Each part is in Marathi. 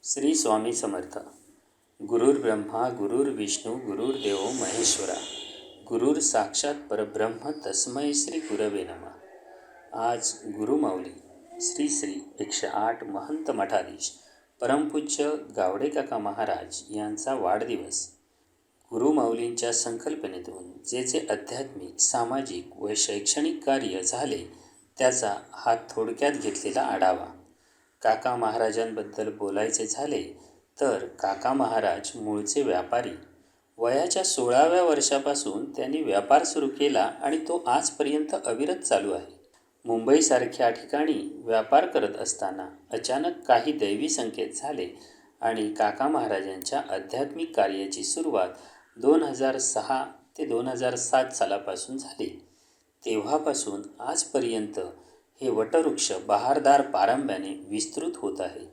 श्री स्वामी समर्थ. गुरुर्ब्रह्मा गुरुर्विष्णू गुरुर्देव महेश्वरा, गुरुर साक्षात परब्रह्म तस्मै श्री गुरवे नमः. आज गुरुमाऊली श्री श्री 108 महंत मठाधीश परमपूज्य गावडे काका महाराज यांचा वाढदिवस. गुरुमाऊलींच्या संकल्पनेतून जे जे आध्यात्मिक, सामाजिक व शैक्षणिक कार्य झाले त्याचा हा थोडक्यात घेतलेला आढावा. काका महाराजांबद्दल बोलायचे झाले तर काका महाराज मूळचे व्यापारी. वयाच्या 16व्या वर्षापासून त्यांनी व्यापार सुरू केला आणि तो आजपर्यंत अविरत चालू आहे. मुंबईसारख्या ठिकाणी व्यापार करत असताना अचानक काही दैवी संकेत झाले आणि काका महाराजांच्या आध्यात्मिक कार्याची सुरुवात 2006 ते 2007 सालापासून झाली. तेव्हापासून आजपर्यंत हे वटवृक्ष बहारदार पारंब्याने विस्तृत होत आहे.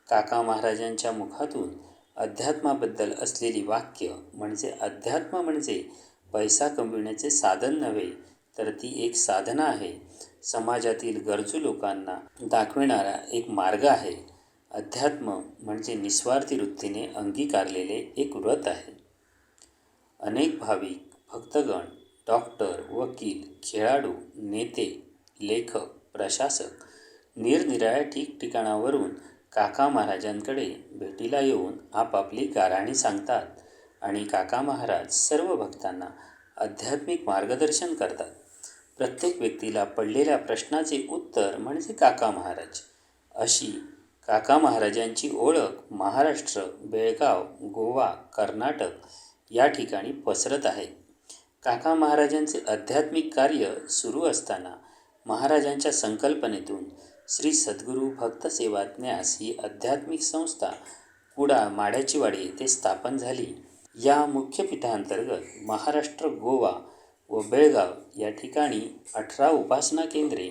काका महाराजांच्या मुखातून अध्यात्माबद्दल असलेली वाक्य म्हणजे अध्यात्म म्हणजे पैसा कमविण्याचे साधन नव्हे, तर ती एक साधना आहे. समाजातील गरजू लोकांना दाखविणारा एक मार्ग आहे. अध्यात्म म्हणजे निस्वार्थी वृत्तीने अंगीकारलेले एक व्रत आहे. अनेक भाविक, भक्तगण, डॉक्टर, वकील, खेळाडू, नेते, लेखक, प्रशासक निरनिराळ्या ठिकठिकाणावरून काका महाराजांकडे भेटीला येऊन आपापली गाऱ्हाणे सांगतात आणि काका महाराज सर्व भक्तांना आध्यात्मिक मार्गदर्शन करतात. प्रत्येक व्यक्तीला पडलेल्या प्रश्नाचे उत्तर म्हणजे काका महाराज. अशी काका महाराजांची ओळख महाराष्ट्र, बेळगाव, गोवा, कर्नाटक या ठिकाणी पसरत आहे. काका महाराजांचे आध्यात्मिक कार्य सुरू असताना महाराजांच्या संकल्पनेतून श्री सद्गुरू भक्त सेवा न्यास ही आध्यात्मिक संस्था कुडा माड्याचीवाडी येथे स्थापन झाली. या मुख्य पीठांतर्गत महाराष्ट्र, गोवा व बेळगाव या ठिकाणी 18 उपासना केंद्रे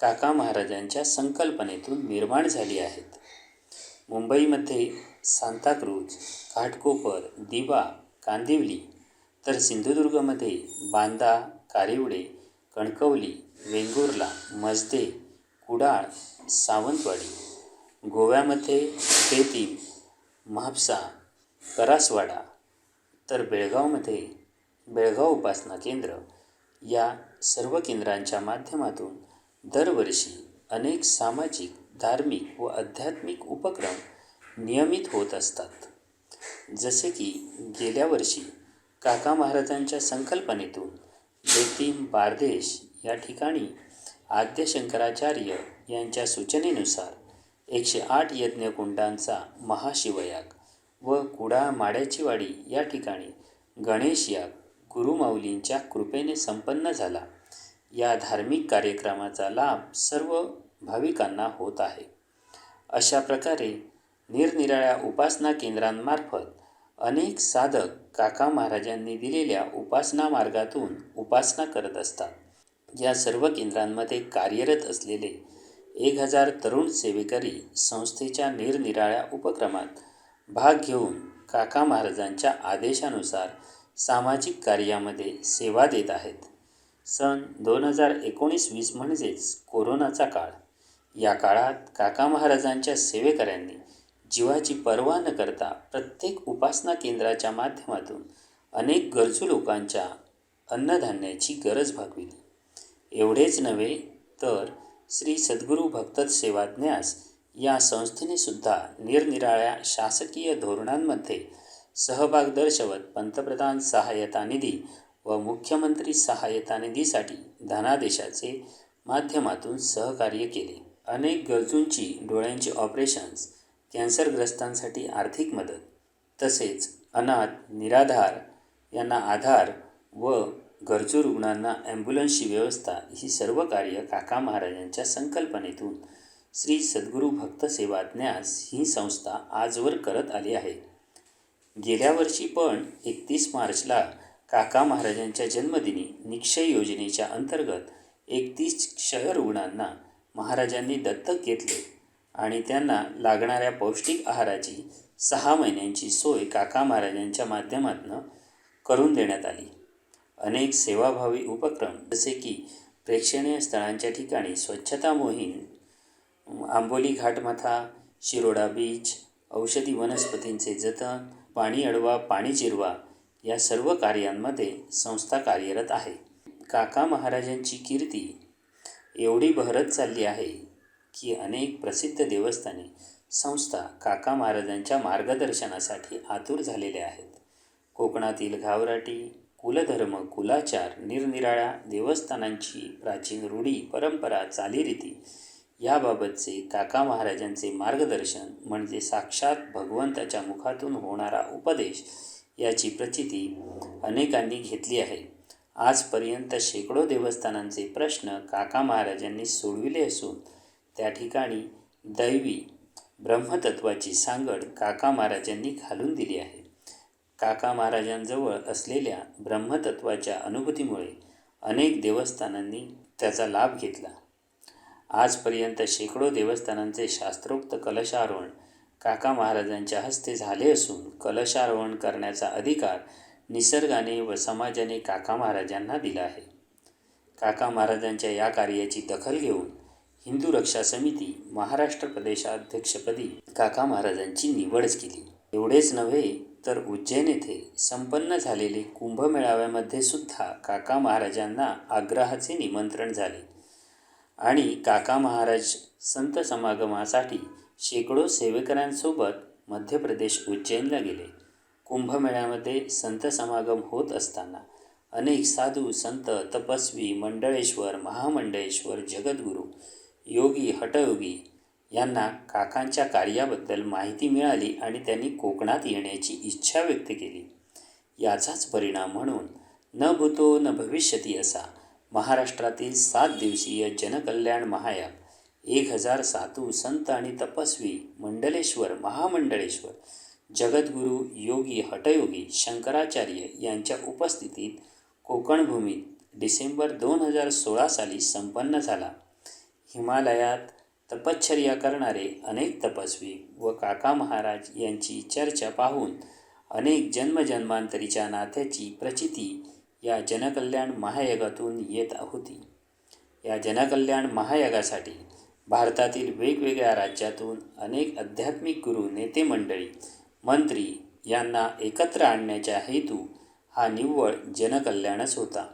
काका महाराजांच्या संकल्पनेतून निर्माण झाली आहेत. मुंबईमध्ये सांताक्रूज, घाटकोपर, दिवा, कांदिवली, तर सिंधुदुर्गमध्ये बांदा, कारिवडे, कणकवली, वेंगुर्ला, मजदे, कुडाळ, सावंतवाडी. गोव्यामध्ये बेतीम, म्हापसा, करासवाडा, तर बेळगावमध्ये बेळगाव उपासना केंद्र. या सर्व केंद्रांच्या माध्यमातून दरवर्षी अनेक सामाजिक, धार्मिक व आध्यात्मिक उपक्रम नियमित होत असतात. जसे की गेल्या वर्षी काका महाराजांच्या संकल्पनेतून बेतीम बारदेश या ठिकाणी आद्य शंकराचार्य यांच्या सूचनेनुसार 108 यज्ञकुंडांचा महाशिवयाग व कुडाळ माड्याचीवाडी या ठिकाणी गणेश याग गुरुमाऊलींच्या कृपेने संपन्न झाला. या धार्मिक कार्यक्रमाचा लाभ सर्व भाविकांना होत आहे. अशा प्रकारे निरनिराळ्या उपासना केंद्रांमार्फत अनेक साधक काका महाराजांनी दिलेल्या उपासना मार्गातून उपासना करत असतात. या सर्व केंद्रांमध्ये कार्यरत असलेले 1000 तरुण सेवेकरी संस्थेच्या निरनिराळ्या उपक्रमात भाग घेऊन काका महाराजांच्या आदेशानुसार सामाजिक कार्यामध्ये सेवा देत आहेत. सन 2019-20 म्हणजेच कोरोनाचा काळ. या काळात काका महाराजांच्या सेवेकऱ्यांनी जीवाची पर्वा न करता प्रत्येक उपासना केंद्राच्या माध्यमातून अनेक गरजू लोकांच्या अन्नधान्याची गरज भागविली. एवढेच नव्हे तर श्री सद्गुरू भक्त सेवा न्यास या संस्थेने सुद्धा निरनिराळ्या शासकीय धोरणांमध्ये सहभाग दर्शवत पंतप्रधान सहाय्यता निधी व मुख्यमंत्री सहाय्यता निधीसाठी धनादेशाचे माध्यमातून सहकार्य केले. अनेक गरजूंची डोळ्यांची ऑपरेशन्स, कॅन्सरग्रस्तांसाठी आर्थिक मदत, तसेच अनाथ, निराधार यांना आधार व गरजू रुग्णांना ॲम्ब्युलन्सची व्यवस्था ही सर्व कार्य काका महाराजांच्या संकल्पनेतून श्री सद्गुरू भक्त सेवा न्यास ही संस्था आजवर करत आली आहे. गेल्या वर्षी पण 31 मार्चला काका महाराजांच्या जन्मदिनी निक्षय योजनेच्या अंतर्गत 31 क्षयरुग्णांना महाराजांनी दत्तक घेतले आणि त्यांना लागणाऱ्या पौष्टिक आहाराची 6 महिन्यांची सोय काका महाराजांच्या माध्यमातून करून देण्यात आली. अनेक सेवाभावी उपक्रम जसे की प्रेक्षणीय स्थळांच्या ठिकाणी स्वच्छता मोहीम, आंबोली घाटमाथा, शिरोडा बीच, औषधी वनस्पतींचे जतन, पाणी अडवा पाणी जिरवा या सर्व कार्यांमध्ये संस्था कार्यरत आहे. काका महाराजांची कीर्ती एवढी बहरत चालली आहे की अनेक प्रसिद्ध देवस्थाने, संस्था काका महाराजांच्या मार्गदर्शनासाठी आतुर झालेल्या आहेत. कोकणातील गावराटी, कुलधर्म, कुलाचार, निरनिराळ्या देवस्थानांची प्राचीन रूढी, परंपरा, चालीरीती याबाबतचे काका महाराजांचे मार्गदर्शन म्हणजे साक्षात भगवंताच्या मुखातून होणारा उपदेश याची प्रचिती अनेकांनी घेतली आहे. आजपर्यंत शेकडो देवस्थानांचे प्रश्न काका महाराजांनी सोडविले असून त्या ठिकाणी दैवी ब्रह्मतत्वाची सांगड काका महाराजांनी घालून दिली आहे. काका महाराजांजवळ असलेल्या ब्रह्मतत्वाच्या अनुभूतीमुळे अनेक देवस्थानांनी त्याचा लाभ घेतला. आजपर्यंत शेकडो देवस्थानांचे शास्त्रोक्त कलशारोहण काका महाराजांच्या हस्ते झाले असून कलशारोहण करण्याचा अधिकार निसर्गाने व समाजाने काका महाराजांना दिला आहे. काका महाराजांच्या या कार्याची दखल घेऊन हिंदू रक्षा समिती महाराष्ट्र प्रदेशाध्यक्षपदी काका महाराजांची निवडच केली. एवढेच नव्हे तर उज्जैन येथे संपन्न झालेले कुंभमेळाव्यामध्ये सुद्धा काका महाराजांना आग्रहाचे निमंत्रण झाले आणि काका महाराज संत समागमासाठी शेकडो सेवेकऱ्यांसोबत मध्य प्रदेश उज्जैनला गेले. कुंभमेळ्यामध्ये संत समागम होत असताना अनेक साधू, संत, तपस्वी, मंडळेश्वर, महामंडळेश्वर, जगद्गुरू, योगी, हठयोगी यांना काकांच्या कार्याबद्दल माहिती मिळाली आणि त्यांनी कोकणात येण्याची इच्छा व्यक्त केली. याचाच परिणाम म्हणून न भूतो न भविष्यती असा महाराष्ट्रातील 7 दिवसीय जनकल्याण महायाग 1000 साधू, संत आणि तपस्वी, मंडलेश्वर, महामंडळेश्वर, जगद्गुरू, योगी, हठयोगी, शंकराचार्य यांच्या उपस्थितीत कोकण भूमीत डिसेंबर 2016 साली संपन्न झाला. हिमालयात तपश्चर्या करणारे अनेक तपस्वी व काका महाराज यांची चर्चा पाहून अनेक जन्मजन्मांतरीच्या नात्याची प्रचिती या जनकल्याण महायागातून येत होती. या जनकल्याण महायागासाठी भारतातील वेगवेगळ्या राज्यातून अनेक आध्यात्मिक गुरु, नेते मंडळी, मंत्री यांना एकत्र आणण्याचा हेतू हा निव्वळ जनकल्याणच होता.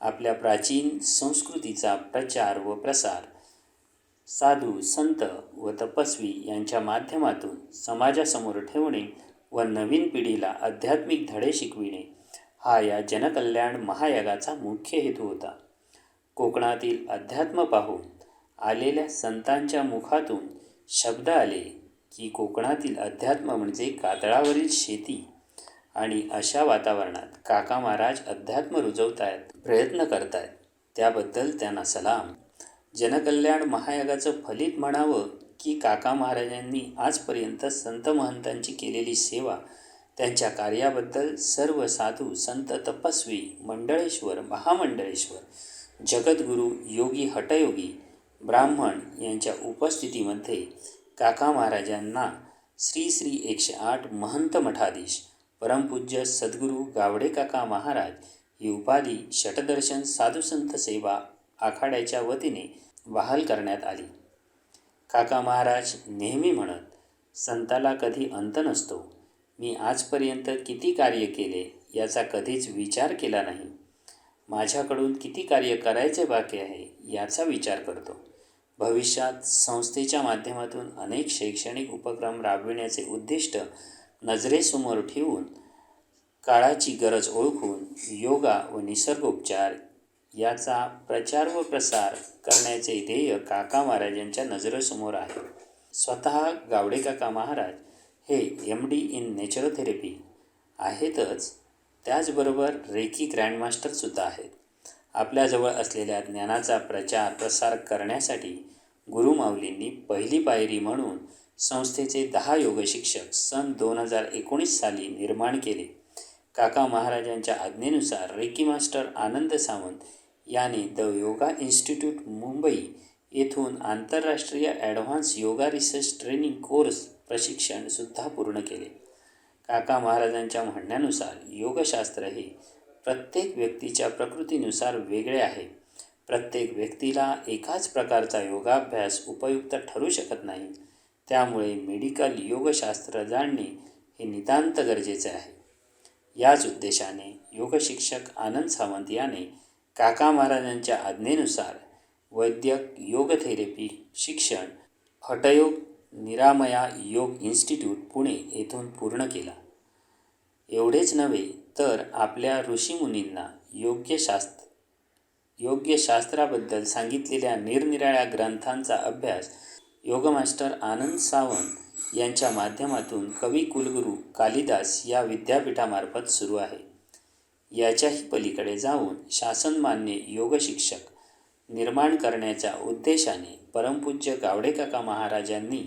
आपल्या प्राचीन संस्कृतीचा प्रचार व प्रसार साधू, संत व तपस्वी यांच्या माध्यमातून समाजासमोर ठेवणे व नवीन पिढीला आध्यात्मिक धडे शिकविणे हा या जनकल्याण महायागाचा मुख्य हेतू होता. कोकणातील अध्यात्म पाहून आलेल्या संतांच्या मुखातून शब्द आले की कोकणातील अध्यात्म म्हणजे कातळावरील शेती आणि अशा वातावरणात काका महाराज अध्यात्म रुजवतायत, प्रयत्न करतायत, त्याबद्दल त्यांना सलाम. जनकल्याण महायागाचं फलित म्हणावं की काका महाराजांनी आजपर्यंत संत महंतांची केलेली सेवा, त्यांच्या कार्याबद्दल सर्व साधू, संत, तपस्वी, मंडळेश्वर, महामंडळेश्वर, जगद्गुरू, योगी, हठयोगी, ब्राह्मण यांच्या उपस्थितीमध्ये काका महाराजांना श्री श्री 108 महंत मठाधीश परमपूज्य सद्गुरू गावडे काका महाराज ही उपाधी षटदर्शन साधुसंत सेवा आखाड्याच्या वतीने बहाल करण्यात आली. काका महाराज नेहमी म्हणत, संताला कधी अंत नसतो. मी आजपर्यंत किती कार्य केले याचा कधीच विचार केला नाही. माझ्याकडून किती कार्य करायचे बाकी आहे याचा विचार करतो. भविष्यात संस्थेच्या माध्यमातून अनेक शैक्षणिक उपक्रम राबविण्याचे उद्दिष्ट नजरेसमोर ठेवून काळाची गरज ओळखून योगा व निसर्गोपचार याचा प्रचार व प्रसार करण्याचे ध्येय काका महाराजांच्या नजरेसमोर आहे. स्वतः गावडे काका महाराज हे MD इन नॅचरोथेरपी आहेतच, त्याचबरोबर रेकी ग्रँडमास्टरसुद्धा आहेत. आपल्याजवळ असलेल्या ज्ञानाचा प्रचार प्रसार करण्यासाठी गुरुमाऊलींनी पहिली पायरी म्हणून संस्थेचे 10 योग शिक्षक सन 2019 साली निर्माण केले. काका महाराजांच्या आज्ञेनुसार रेकी मास्टर आनंद सावंत याने द योगा इन्स्टिट्यूट मुंबई येथून आंतरराष्ट्रीय advance yoga research training course प्रशिक्षणसुद्धा पूर्ण केले. काका महाराजांच्या म्हणण्यानुसार योगशास्त्र हे प्रत्येक व्यक्तीच्या प्रकृतीनुसार वेगळे आहे. प्रत्येक व्यक्तीला एकाच प्रकारचा योगाभ्यास उपयुक्त ठरू शकत नाही. त्यामुळे मेडिकल योगशास्त्र जाणणे हे नितांत गरजेचे आहे. याच उद्देशाने योगशिक्षक आनंद सावंत याने काका महाराजांच्या आज्ञेनुसार वैद्यक योग थेरपी शिक्षण हठयोग निरामया योग इन्स्टिट्यूट पुणे येथून पूर्ण केला. एवढेच नव्हे तर आपल्या ऋषीमुनींना योग्यशास्त्राबद्दल सांगितलेल्या निरनिराळ्या ग्रंथांचा अभ्यास योगमास्टर आनंद सावंत यांच्या माध्यमातून कविकुलगुरू कालिदास या विद्यापीठामार्फत सुरू आहे. याच्याही पलीकडे जाऊन शासनमान्य योगशिक्षक निर्माण करण्याच्या उद्देशाने परमपूज्य गावडेकाका महाराजांनी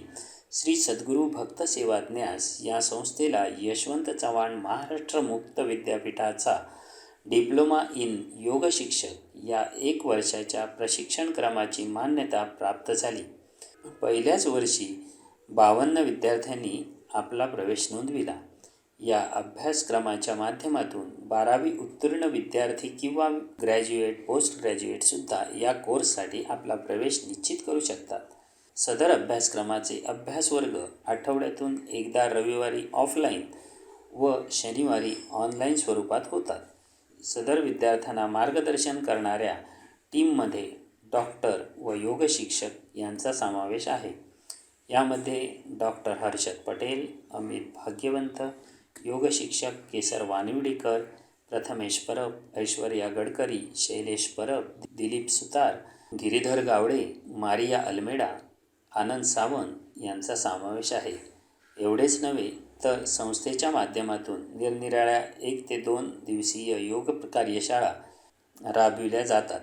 श्री सद्गुरू भक्त सेवा न्यास या संस्थेला यशवंत चव्हाण महाराष्ट्र मुक्त विद्यापीठाचा डिप्लोमा इन योगशिक्षक या 1 वर्षाच्या प्रशिक्षण क्रमाची मान्यता प्राप्त झाली. पहिल्याच वर्षी 52 विद्यार्थ्यांनी आपला प्रवेश नोंदविला. या अभ्यासक्रमाच्या माध्यमातून 12वी उत्तीर्ण विद्यार्थी किंवा ग्रॅज्युएट पोस्ट ग्रॅज्युएटसुद्धा या कोर्ससाठी आपला प्रवेश निश्चित करू शकतात. सदर अभ्यासक्रमाचे अभ्यासवर्ग आठवड्यातून एकदा रविवारी ऑफलाईन व शनिवारी ऑनलाईन स्वरूपात होतात. सदर विद्यार्थ्यांना मार्गदर्शन करणाऱ्या टीममध्ये डॉक्टर व योगशिक्षक यांचा समावेश आहे. यामध्ये डॉक्टर हर्षद पटेल, अमित भाग्यवंत, योगशिक्षक केसर वानिवडीकर, प्रथमेश परब, ऐश्वर्या गडकरी, शैलेश परब, दिलीप सुतार, गिरीधर गावडे, मारिया अल्मेडा, आनंद सावंत यांचा समावेश आहे. एवढेच नव्हे तर संस्थेच्या माध्यमातून निरनिराळ्या 1 ते 2 दिवसीय योग कार्यशाळा राबविल्या जातात.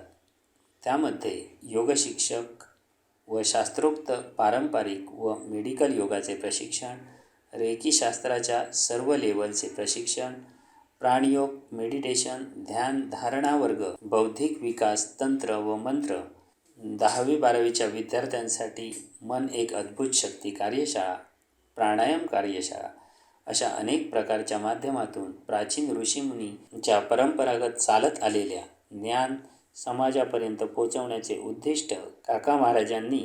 त्यामध्ये योगशिक्षक व शास्त्रोक्त पारंपरिक व मेडिकल योगाचे प्रशिक्षण, रेकीशास्त्राच्या सर्व लेवलचे प्रशिक्षण, प्राणयोग, मेडिटेशन, ध्यान, धारणा वर्ग, बौद्धिक विकास तंत्र व मंत्र, 10वी-12वीच्या विद्यार्थ्यांसाठी मन एक अद्भुत शक्ती कार्यशाळा, प्राणायाम कार्यशाळा अशा अनेक प्रकारच्या माध्यमातून प्राचीन ऋषीमुनींच्या परंपरागत चालत आलेल्या ज्ञान समाजापर्यंत पोचवण्याचे उद्दिष्ट काका महाराजांनी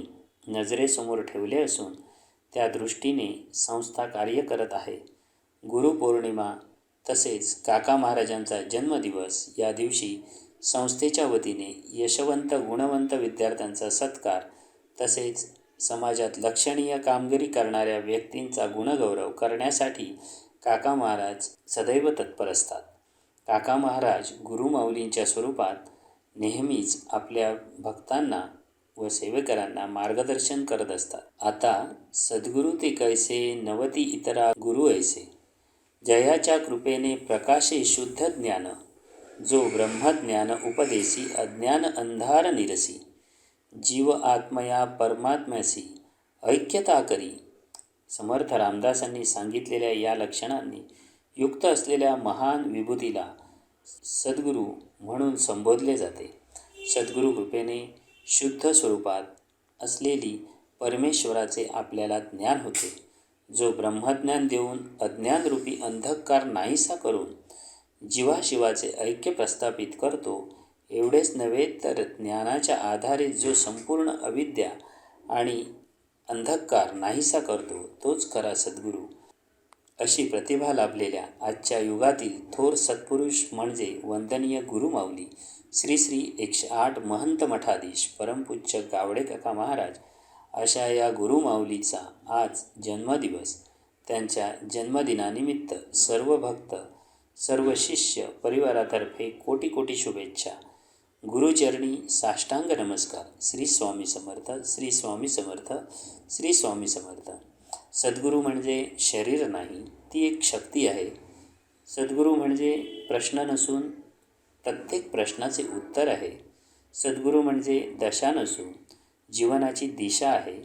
नजरेसमोर ठेवले असून त्या दृष्टीने संस्था कार्य करत आहे. गुरुपौर्णिमा तसेच काका महाराजांचा जन्मदिवस या दिवशी संस्थेच्या वतीने यशवंत गुणवंत विद्यार्थ्यांचा सत्कार तसेच समाजात लक्षणीय कामगिरी करणाऱ्या व्यक्तींचा गुणगौरव करण्यासाठी काका महाराज सदैव तत्पर असतात. काका महाराज गुरुमाऊलींच्या स्वरूपात नेहमीच आपल्या भक्तांना व सेवेकरांना मार्गदर्शन करत असतात. आता सद्गुरू ते कैसे नवती इतरा गुरु ऐसे, जयाच्या कृपेने प्रकाशे शुद्ध ज्ञान, जो ब्रह्मज्ञान उपदेसी अज्ञान अंधार निरसी, जीव आत्मया परमात्म्यासी ऐक्यता करी. समर्थ रामदासांनी सांगितलेल्या या लक्षणांनी युक्त असलेल्या महान विभूतीला सद्गुरू म्हणून संबोधले जाते. सद्गुरू कृपेने शुद्ध स्वरूपात असलेली परमेश्वराचे आपल्याला ज्ञान होते, जो ब्रह्मज्ञान देऊन अज्ञानरूपी अंधकार नाहीसा करून जीवाशिवाचे ऐक्य प्रस्थापित करतो. एवढेच नव्हे तर ज्ञानाच्या आधारे जो संपूर्ण अविद्या आणि अंधकार नाहीसा करतो तोच खरा सद्गुरू. अशी प्रतिभा लाभलेल्या आजच्या युगातील थोर सत्पुरुष म्हणजे वंदनीय गुरुमाऊली श्री श्री 108 महंत मठाधीश परमपूज्य गावडेकाका महाराज. अशा या गुरुमाऊलीचा आज जन्मदिवस. त्यांच्या जन्मदिनानिमित्त सर्व भक्त सर्व शिष्य परिवारातर्फे कोटी कोटी शुभेच्छा. गुरुचरणी साष्टांग नमस्कार. श्री स्वामी समर्थ, श्री स्वामी समर्थ, श्री स्वामी समर्थ. सद्गुरू म्हणजे शरीर नाही, ती एक शक्ती आहे. सद्गुरू म्हणजे प्रश्न नसून प्रत्येक प्रश्नाचे उत्तर आहे. सद्गुरू म्हणजे दशा नसून जीवनाची दिशा आहे.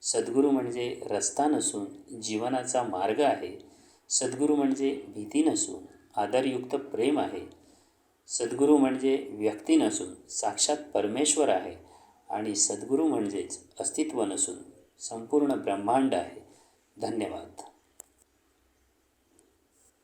सद्गुरू म्हणजे रस्ता नसून जीवनाचा मार्ग आहे. सद्गुरू म्हणजे भीती नसून आदरयुक्त प्रेम आहे. सद्गुरू म्हणजे व्यक्ती नसून साक्षात परमेश्वर आहे. आणि सद्गुरू म्हणजेच अस्तित्व नसून संपूर्ण ब्रह्मांड आहे. धन्यवाद.